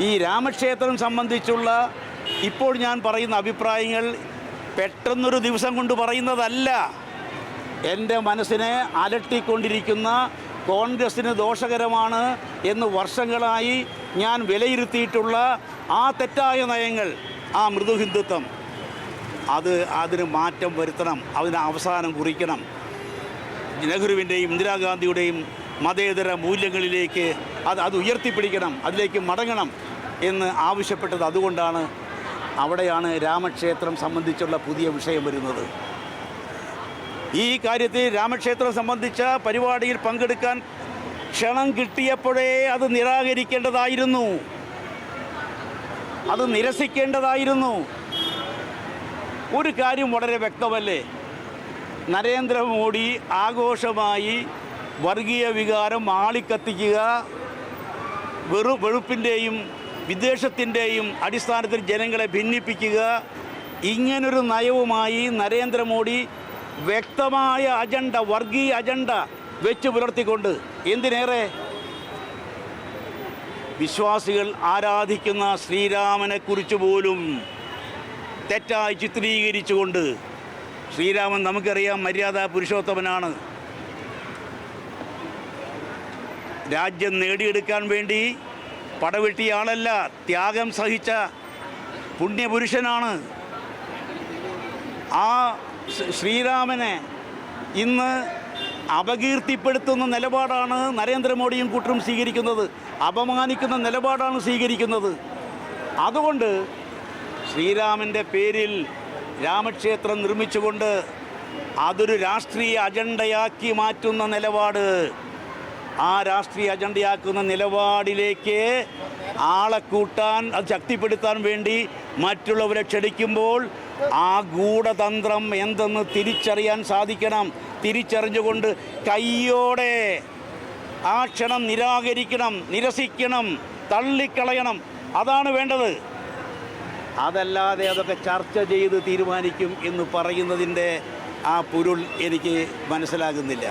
ഈ രാമക്ഷേത്രം സംബന്ധിച്ചുള്ള ഇപ്പോൾ ഞാൻ പറയുന്ന അഭിപ്രായങ്ങൾ പെട്ടെന്നൊരു ദിവസം കൊണ്ട് പറയുന്നതല്ല. എൻ്റെ മനസ്സിനെ അലട്ടിക്കൊണ്ടിരിക്കുന്ന, കോൺഗ്രസ്സിന് ദോഷകരമാണ് എന്ന് വർഷങ്ങളായി ഞാൻ വിലയിരുത്തിയിട്ടുള്ള ആ തെറ്റായ നയങ്ങൾ, ആ മൃദുഹിന്ദുത്വം, അതിന് മാറ്റം വരുത്തണം, അതിന് അവസാനം കുറിക്കണം. നെഹ്റുവിൻ്റെയും ഇന്ദിരാഗാന്ധിയുടെയും മതേതര മൂല്യങ്ങളിലേക്ക് അത് ഉയർത്തിപ്പിടിക്കണം, അതിലേക്ക് മടങ്ങണം എന്ന് ആവശ്യപ്പെട്ടത് അതുകൊണ്ടാണ്. അവിടെയാണ് രാമക്ഷേത്രം സംബന്ധിച്ചുള്ള പുതിയ വിഷയം വരുന്നത്. ഈ കാര്യത്തിൽ രാമക്ഷേത്രം സംബന്ധിച്ച പരിപാടിയിൽ പങ്കെടുക്കാൻ ക്ഷണം കിട്ടിയപ്പോഴേ അത് നിരാകരിക്കേണ്ടതായിരുന്നു, അത് നിരസിക്കേണ്ടതായിരുന്നു. ഒരു കാര്യം വളരെ വ്യക്തമല്ലേ, നരേന്ദ്രമോദി ആഘോഷമായി വർഗീയ വികാരം ആളിക്കത്തിക്കുക, വെറുപ്പിൻ്റെയും വിദ്വേഷത്തിൻ്റെയും അടിസ്ഥാനത്തിൽ ജനങ്ങളെ ഭിന്നിപ്പിക്കുക, ഇങ്ങനൊരു നയവുമായി നരേന്ദ്രമോദി വ്യക്തമായ അജണ്ട, വർഗീയ അജണ്ട വെച്ച് പുലർത്തിക്കൊണ്ട്, എന്തിനേറെ വിശ്വാസികൾ ആരാധിക്കുന്ന ശ്രീരാമനെക്കുറിച്ച് പോലും തെറ്റായി ചിത്രീകരിച്ചുകൊണ്ട്, ശ്രീരാമൻ നമുക്കറിയാം മര്യാദാ പുരുഷോത്തമനാണ്, രാജ്യം നേടിയെടുക്കാൻ വേണ്ടി പടവെട്ടിയ ആളല്ല, ത്യാഗം സഹിച്ച പുണ്യപുരുഷനാണ്. ആ ശ്രീരാമനെ ഇന്ന് അപകീർത്തിപ്പെടുത്തുന്ന നിലപാടാണ് നരേന്ദ്രമോദിയും കൂട്ടരും സ്വീകരിക്കുന്നത്, അപമാനിക്കുന്ന നിലപാടാണ് സ്വീകരിക്കുന്നത്. അതുകൊണ്ട് ശ്രീരാമൻ്റെ പേരിൽ രാമക്ഷേത്രം നിർമ്മിച്ചുകൊണ്ട് അതൊരു രാഷ്ട്രീയ അജണ്ടയാക്കി മാറ്റുന്ന നിലപാട്, ആ രാഷ്ട്രീയ അജണ്ടയാക്കുന്ന നിലപാടിലേക്ക് ആളെ കൂട്ടാൻ, അത് ശക്തിപ്പെടുത്താൻ വേണ്ടി മറ്റുള്ളവരെ ക്ഷണിക്കുമ്പോൾ ആ ഗൂഢതന്ത്രം എന്തെന്ന് തിരിച്ചറിയാൻ സാധിക്കണം. തിരിച്ചറിഞ്ഞുകൊണ്ട് കയ്യോടെ ആ ക്ഷണം നിരാകരിക്കണം, നിരസിക്കണം, തള്ളിക്കളയണം. അതാണ് വേണ്ടത്. അതല്ലാതെ അതൊക്കെ ചർച്ച ചെയ്ത് തീരുമാനിക്കും എന്ന് പറയുന്നതിൻ്റെ ആ പൊരുൾ എനിക്ക് മനസ്സിലാകുന്നില്ല.